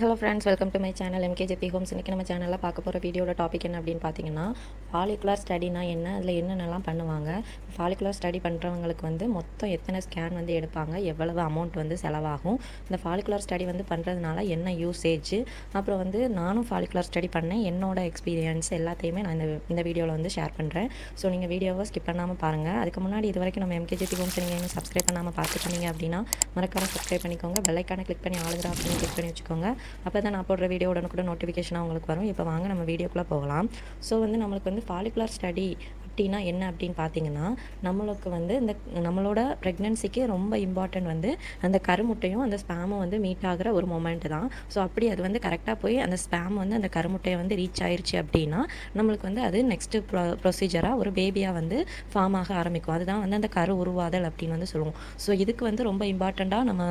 Hello friends, welcome to my channel MKJP homes. இன்றைக்கி நம்ம சேனலில் பார்க்க போகிற வீடியோட டாபிக் என்ன அப்படின்னு பார்த்தீங்கன்னா, ஃபாலிகுலர் ஸ்டடினா என்ன, அதில் என்னென்னலாம் பண்ணுவாங்க, ஃபாலிகுலர் ஸ்டடி பண்ணுறவங்களுக்கு வந்து மொத்தம் எத்தனை ஸ்கேன் வந்து எடுப்பாங்க, எவ்வளவு அமௌண்ட் வந்து செலவாகும், இந்த ஃபாலிகுலர் ஸ்டடி வந்து பண்ணுறதுனால என்ன யூசேஜ், அப்புறம் வந்து நானும் ஃபாலிகுலர் ஸ்டடி பண்ணேன், என்னோட எக்ஸ்பீரியன்ஸ் எல்லாத்தையுமே நான் இந்த வீடியோவில் வந்து ஷேர் பண்ணுறேன். ஸோ நீங்கள் வீடியோவை ஸ்கிப் பண்ணாமல் பாருங்கள். அதுக்கு முன்னாடி இது வரைக்கும் நம்ம எம்கேஜேபி ஹோம்ஸ் நீங்கள் இன்னும் சப்ஸ்கிரைப் பண்ணாமல் பார்த்துட்டீங்க அப்படின்னா மறக்காமல் சப்ஸ்கிரைப் பண்ணிக்கோங்க. பெல் ஐக்கானை கிளிக் பண்ணி ஆளுங்கிற ஆப்ஷனை கிளிக் பண்ணி வச்சுக்கோங்க. அப்போ தான் நான் போடுற வீடியோ உடனுக்குடன் நோட்டிஃபிகேஷனாக உங்களுக்கு வரும். இப்போ வாங்க நம்ம வீடியோக்குள்ளே போகலாம். ஸோ வந்து நம்மளுக்கு வந்து ஃபாலிகுலர் ஸ்டடி அப்படின்னா என்ன அப்படின்னு பார்த்தீங்கன்னா, நம்மளுக்கு வந்து இந்த நம்மளோட ப்ரெக்னென்சிக்கு ரொம்ப இம்பார்ட்டன்ட் வந்து அந்த கருமுட்டையும் அந்த ஸ்பேமும் வந்து மீட் ஆகிற ஒரு மொமெண்ட் தான். ஸோ அப்படி அது வந்து கரெக்டாக போய் அந்த ஸ்பேம் வந்து அந்த கருமுட்டையை வந்து ரீச் ஆயிடுச்சு அப்படின்னா நம்மளுக்கு வந்து அது நெக்ஸ்ட்டு ப்ரொசீஜராக ஒரு பேபியாக வந்து ஃபார்ம் ஆக ஆரம்பிக்கும். அதுதான் வந்து அந்த கரு உருவாதல் அப்படின்னு வந்து சொல்லுவோம். ஸோ இதுக்கு வந்து ரொம்ப இம்பார்ட்டண்ட்டாக நம்ம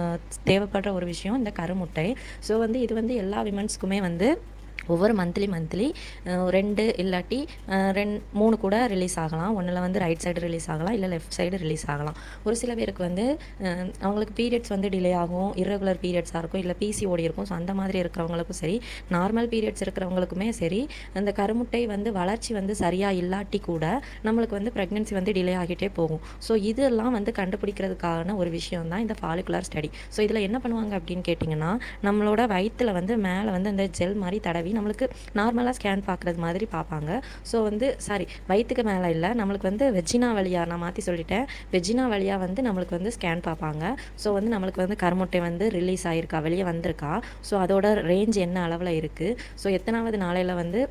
தேவைப்படுற ஒரு விஷயம் இந்த கருமுட்டை. ஸோ வந்து இது வந்து எல்லா விமன்ஸ்க்குமே வந்து ஒவ்வொரு மந்த்லி 2 இல்லாட்டி 3 கூட ரிலீஸ் ஆகலாம். ஒன்றில் வந்து ரைட் சைடு ரிலீஸ் ஆகலாம், இல்லை லெஃப்ட் சைடு ரிலீஸ் ஆகலாம். ஒரு சில பேருக்கு வந்து அவங்களுக்கு பீரியட்ஸ் வந்து டிலே ஆகும், இர்ரெகுலர் பீரியட்ஸாக இருக்கும், இல்லை பிசிஓடி இருக்கும். ஸோ அந்த மாதிரி இருக்கிறவங்களுக்கும் சரி, நார்மல் பீரியட்ஸ் இருக்கிறவங்களுக்குமே சரி, அந்த கருமுட்டை வந்து வளர்ச்சி வந்து சரியாக இல்லாட்டி கூட நம்மளுக்கு வந்து ப்ரெக்னென்சி வந்து டிலே ஆகிட்டே போகும். ஸோ இதெல்லாம் வந்து கண்டுபிடிக்கிறதுக்கான ஒரு விஷயம் தான் இந்த ஃபாலிகுலர் ஸ்டடி. ஸோ இதில் என்ன பண்ணுவாங்க அப்படின்னு கேட்டிங்கன்னா, நம்மளோட வயிற்றில் வந்து மேலே வந்து அந்த ஜெல் மாதிரி தடவி நம்மளுக்கு நார்மலாக ஸ்கேன் பார்க்குறது மாதிரி பார்ப்பாங்க. ஸோ வந்து வயிற்றுக்கு மேலே இல்லை, நம்மளுக்கு வந்து வெஜினா வழியாக, நான் மாற்றி சொல்லிட்டேன், வெஜினா வழியாக வந்து நம்மளுக்கு வந்து ஸ்கேன் பார்ப்பாங்க. ஸோ வந்து நம்மளுக்கு வந்து கருமுட்டை வந்து ரிலீஸ் ஆகிருக்கா, வெளியே வந்திருக்கா, ஸோ அதோட ரேஞ்ச் என்ன அளவில் இருக்குது, ஸோ எத்தனாவது நாளையில் வந்து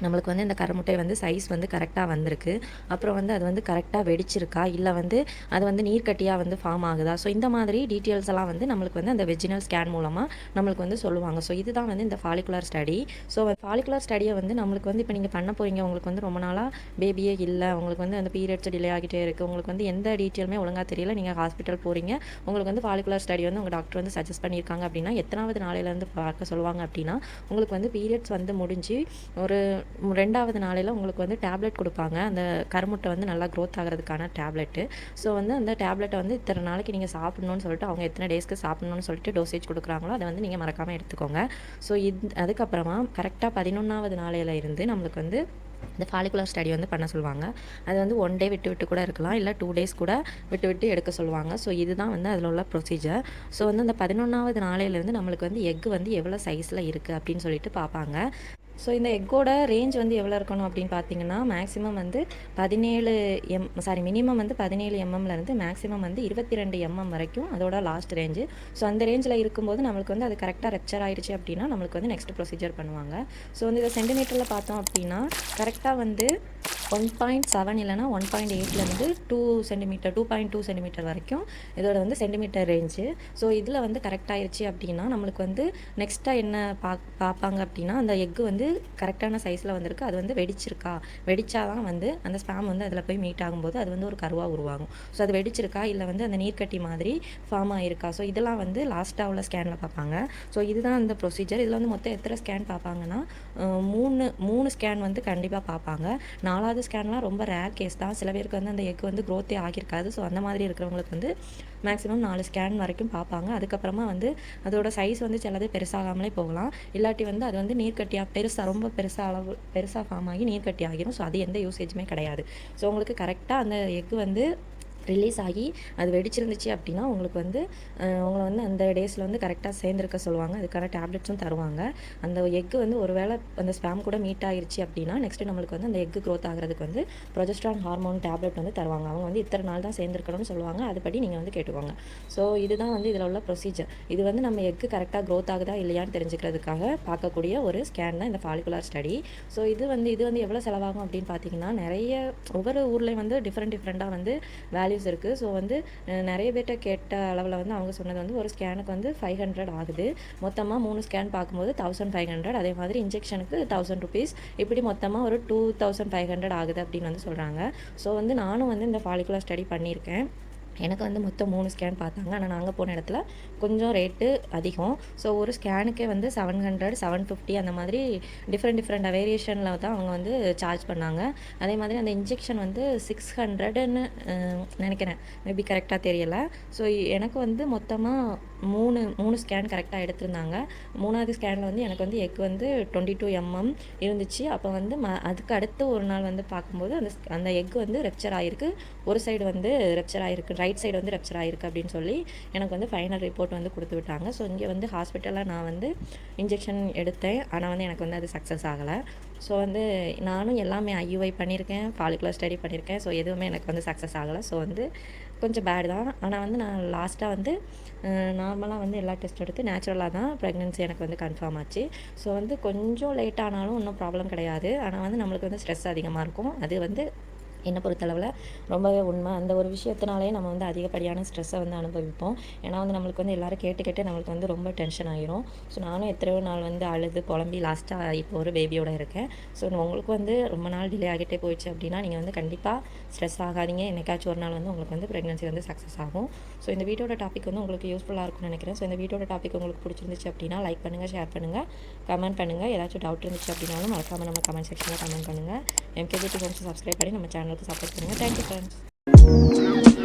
நம்மளுக்கு வந்து இந்த கருமுட்டை வந்து சைஸ் வந்து கரெக்டாக வந்திருக்கு, அப்புறம் வந்து அது வந்து கரெக்டாக வெடிச்சிருக்கா, இல்லை வந்து அது வந்து நீர்க்கட்டியாக வந்து ஃபார்ம் ஆகுதா, ஸோ இந்த மாதிரி டீட்டெயில்ஸ் எல்லாம் வந்து நம்மளுக்கு வந்து அந்த வெஜினல் ஸ்கேன் மூலமாக நம்மளுக்கு வந்து சொல்லுவாங்க. ஸோ இதுதான் வந்து இந்த ஃபாலிகுலர் ஸ்டடி. ஸோ ஃபாலிகுலர் ஸ்டடியை வந்து நம்மளுக்கு வந்து இப்போ நீங்கள் பண்ண போகிறீங்க, உங்களுக்கு வந்து ரொம்ப நாளாக பேபியே இல்லை, உங்களுக்கு வந்து அந்த பீரியட்ஸ் டிலே ஆகிட்டே இருக்குது, உங்களுக்கு வந்து எந்த டீட்டெயிலுமே ஒழுங்காக தெரியல, நீங்கள் ஹாஸ்பிட்டல் போகிறீங்க, உங்களுக்கு வந்து ஃபாலிகுலர் ஸ்டடி வந்து உங்கள் டாக்டர் வந்து சஜஸ்ட் பண்ணியிருக்காங்க அப்படின்னா, எத்தனாவது நாளையிலேருந்து பார்க்க சொல்லுவாங்க அப்படின்னா, உங்களுக்கு வந்து பீரியட்ஸ் வந்து முடிஞ்சு ஒரு 2வது நாளையில் உங்களுக்கு வந்து டேப்லெட் கொடுப்பாங்க, அந்த கருமுட்டை வந்து நல்லா க்ரோத் ஆகிறதுக்கான டேப்லெட்டு. ஸோ வந்து அந்த டேப்லெட்டை வந்து இத்தனை நாளைக்கு நீங்கள் சாப்பிட்ணுன்னு சொல்லிட்டு, அவங்க எத்தனை டேஸ்க்கு சாப்பிட்ணுன்னு சொல்லிட்டு டோசேஜ் கொடுக்குறாங்களோ அதை வந்து நீங்கள் மறக்காமல் எடுத்துக்கோங்க. ஸோ அதுக்கப்புறமா கரெக்டாக 11வது நாளையில் இருந்து நம்மளுக்கு வந்து இந்த ஃபாலிகுலர் ஸ்டடி வந்து பண்ண சொல்லுவாங்க. அது வந்து 1 டே விட்டு கூட இருக்கலாம், இல்லை 2 டேஸ் கூட விட்டு எடுக்க சொல்லுவாங்க. ஸோ இதுதான் வந்து அதில் உள்ள ப்ரொசீஜர். ஸோ வந்து அந்த 11வது நாளையிலேருந்து நம்மளுக்கு வந்து எக் வந்து எவ்வளோ சைஸில் இருக்குது அப்படின்னு சொல்லிட்டு பார்ப்பாங்க. ஸோ இந்த எக்கோட ரேஞ்ச் வந்து எவ்வளோ இருக்கணும் அப்படின்னு பார்த்தீங்கன்னா, மேக்ஸிமம் வந்து மினிமம் வந்து 17 எம்எம்லேருந்து மேக்ஸிமம் வந்து 22 எம்எம் வரைக்கும் அதோட லாஸ்ட் ரேஞ்சு. ஸோ அந்த ரேஞ்சில் இருக்கும்போது நம்மளுக்கு வந்து அது கரெக்டாக ரெப்சர் ஆயிடுச்சு அப்படின்னா நம்மளுக்கு வந்து நெக்ஸ்ட் ப்ரொசீஜர் பண்ணுவாங்க. ஸோ வந்து இதை சென்டிமீட்டரில் பார்த்தோம் அப்படின்னா கரெக்டாக வந்து 1.7 இல்லைனா 1.8லேருந்து 2 சென்டிமீட்டர் 2.2 சென்டிமீட்டர் வரைக்கும் இதோட வந்து சென்டிமீட்டர் ரேஞ்சு. ஸோ இதில் வந்து கரெக்டாகிடுச்சு அப்படின்னா நம்மளுக்கு வந்து நெக்ஸ்ட்டாக என்ன பார்ப்பாங்க அப்படின்னா, அந்த எக்கு வந்து கரெக்டான சைஸில் வந்திருக்கு, அது வந்து வெடிச்சாதான் வந்து அந்த ஸ்பேம் வந்து அதில் போய் மீட் ஆகும்போது அது வந்து ஒரு கருவாக உருவாகும். ஸோ அது வெடிச்சிருக்கா, இல்லை வந்து அந்த நீர்க்கட்டி மாதிரி ஃபார்ம் ஆகிருக்கா, ஸோ இதெல்லாம் வந்து லாஸ்ட்டாக உள்ள ஸ்கேனில் பார்ப்பாங்க. ஸோ இதுதான் அந்த ப்ரொசீஜர். இதில் வந்து மொத்தம் எத்தனை ஸ்கேன் பார்ப்பாங்கன்னா, 3 ஸ்கேன் வந்து கண்டிப்பாக பார்ப்பாங்க. 4வது ஸ்கேன்லாம் ரொம்ப ரேர் கேஸ் தான். சில பேருக்கு வந்து அந்த எக் வந்து க்ரோத்தே ஆகியிருக்காது. ஸோ அந்த மாதிரி இருக்கிறவங்களுக்கு வந்து மேக்ஸிமம் 4 ஸ்கேன் வரைக்கும் பார்ப்பாங்க. அதுக்கப்புறமா வந்து அதோட சைஸ் வந்து சிலது பெருசாகாமலே போகலாம், இல்லாட்டி வந்து அது வந்து நீர்க்கட்டியாக ரொம்ப பெருசாக ஃபார்ம் ஆகி நீர்க்கட்டி ஆகிரும். ஸோ அது எந்த யூசேஜுமே கிடையாது. ஸோ உங்களுக்கு கரெக்டாக அந்த எக் வந்து ரிலீஸ் ஆகி அது வெடிச்சிருந்துச்சு அப்படின்னா உங்களுக்கு வந்து உங்களை வந்து அந்த டேஸில் வந்து கரெக்டாக சேர்ந்துருக்க சொல்லுவாங்க. அதுக்கான டேப்லெட்ஸும் தருவாங்க. அந்த எக்கு வந்து ஒரு வேளை அந்த ஸ்பேம் கூட மீட் ஆகிருச்சு அப்படின்னா நெக்ஸ்ட்டு நம்மளுக்கு வந்து அந்த எக்கு க்ரோத் ஆகிறதுக்கு வந்து ப்ரொஜெஸ்ட்ரான் ஹார்மோன் டேப்லெட் வந்து தருவாங்க. அவங்க வந்து இத்தனை நாள் தான் சேர்ந்துருக்கணும்னு சொல்லுவாங்க. அதுபடி நீங்கள் வந்து கேட்டுக்கோங்க. ஸோ இதுதான் வந்து இதில் உள்ள ப்ரொசீஜர். இது வந்து நம்ம எக்கு கரெக்டாக க்ரோத் ஆகுதா இல்லையான்னு தெரிஞ்சுக்கிறதுக்காக பார்க்கக்கூடிய ஒரு ஸ்கேன் தான் இந்த ஃபாலிகுலர் ஸ்டடி. ஸோ இது வந்து எவ்வளோ செலவாகும் அப்படின்னு பார்த்தீங்கன்னா, ஒவ்வொரு ஊர்லேயும் வந்து டிஃப்ரெண்ட்டாக வந்து வேல்யூஸ் இருக்குது. ஸோ வந்து நிறைய பேர்ட்ட கேட்ட அளவில் வந்து அவங்க சொன்னது வந்து ஒரு ஸ்கேனுக்கு வந்து 500 ஆகுது. மொத்தமாக 3 ஸ்கேன் பார்க்கும்போது 1500, அதே மாதிரி இன்ஜெக்ஷனுக்கு 1000 ருபீஸ், இப்படி மொத்தமாக ஒரு 2500 ஆகுது அப்படின்னு வந்து சொல்கிறாங்க. ஸோ வந்து நானும் வந்து இந்த ஃபாலிகுலர் ஸ்டடி பண்ணியிருக்கேன். எனக்கு வந்து மொத்தம் 3 ஸ்கேன் பார்த்தாங்க. ஆனா நாங்க போன இடத்துல கொஞ்சம் ரேட்டு அதிகம். ஸோ ஒரு ஸ்கேனுக்கே வந்து 700, 750 அந்த மாதிரி டிஃப்ரெண்ட் வேரியேஷனில் தான் அவங்க வந்து சார்ஜ் பண்ணாங்க. அதே மாதிரி அந்த இன்ஜெக்ஷன் வந்து 600ன்னு நினைக்கிறேன். மேபி கரெக்டாக தெரியல. ஸோ எனக்கு வந்து மொத்தமா 3 ஸ்கேன் கரெக்டாக எடுத்திருந்தாங்க. 3வது ஸ்கேனில் வந்து எனக்கு வந்து எக் வந்து 22 இருந்துச்சு. அப்போ வந்து அதுக்கு அடுத்து ஒரு நாள் வந்து பார்க்கும்போது அந்த எக் வந்து ரெப்ச்சர் ஆகிருக்கு. ஒரு சைடு வந்து ரெப்ச்சர் ஆகிருக்கு, ரைட் சைடு வந்து ரெப்ச்சர் ஆகிருக்கு அப்படின்னு சொல்லி எனக்கு வந்து ஃபைனல் ரிப்போர்ட் வந்து கொடுத்து விட்டாங்க. ஸோ இங்கே வந்து ஹாஸ்பிட்டலில் நான் வந்து இன்ஜெக்ஷன் எடுத்தேன். ஆனால் வந்து எனக்கு வந்து அது சக்ஸஸ் ஆகலை. ஸோ வந்து நானும் எல்லாமே ஐயுஐ பண்ணியிருக்கேன், ஃபாலிகுலர் ஸ்டடி பண்ணியிருக்கேன். ஸோ எதுவுமே எனக்கு வந்து சக்ஸஸ் ஆகலை. ஸோ வந்து கொஞ்சம் பேட் தான். ஆனால் வந்து நான் லாஸ்ட்டாக வந்து நார்மலாக வந்து எல்லா டெஸ்ட் எடுத்து நேச்சுரலாக தான் ப்ரெக்னென்சி எனக்கு வந்து கன்ஃபார்ம் ஆச்சு. ஸோ வந்து கொஞ்சம் லேட் ஆனாலும் ஒன்றும் ப்ராப்ளம் கிடையாது. ஆனால் வந்து நம்மளுக்கு வந்து ஸ்ட்ரெஸ் அதிகமாக இருக்கும். அது வந்து என்னை பொறுத்தளவில் ரொம்பவே உண்மை. அந்த ஒரு விஷயத்தினாலேயே நம்ம வந்து அதிகப்படியான ஸ்ட்ரெஸ்ஸை வந்து அனுபவிப்போம். ஏன்னா வந்து நம்மளுக்கு வந்து எல்லோரும் கேட்டு நம்மளுக்கு வந்து ரொம்ப டென்ஷன் ஆகிரும். ஸோ நானும் எத்தனையோ நாள் வந்து அழுது புலம்பி லாஸ்ட்டாக இப்போ ஒரு பேபியோடு இருக்கேன். ஸோ உங்களுக்கு வந்து ரொம்ப நாள் டிலே ஆகிட்டே போயிடுச்சு அப்படின்னா நீங்கள் வந்து கண்டிப்பாக ஸ்ட்ரெஸ் ஆகாதீங்க. என்னைக்காச்சும் ஒரு நாள் வந்து உங்களுக்கு வந்து ப்ரெக்னன்சி வந்து சக்ஸஸ் ஆகும். ஸோ இந்த வீடியோட டாபிக் வந்து உங்களுக்கு யூஸ்ஃபுல்லாக இருக்கும்னு நினைக்கிறேன். ஸோ இந்த வீடியோட டாபிக் உங்களுக்கு பிடிச்சிருந்துச்சு அப்படின்னா லைக் பண்ணுங்கள், ஷேர் பண்ணுங்கள், கமெண்ட் பண்ணுங்கள். ஏதாச்சும் டவுட் இருந்துச்சு அப்படின்னாலும் மறக்காமல் நம்ம கமெண்ட் செக்ஷனில் கமெண்ட் பண்ணுங்கள். MKJP ஹோம்ஸ் சப்ஸ்கிரைப் பண்ணி நம்ம சேனலுக்கு சப்போர்ட் பண்ணுங்கள். Thank you friends.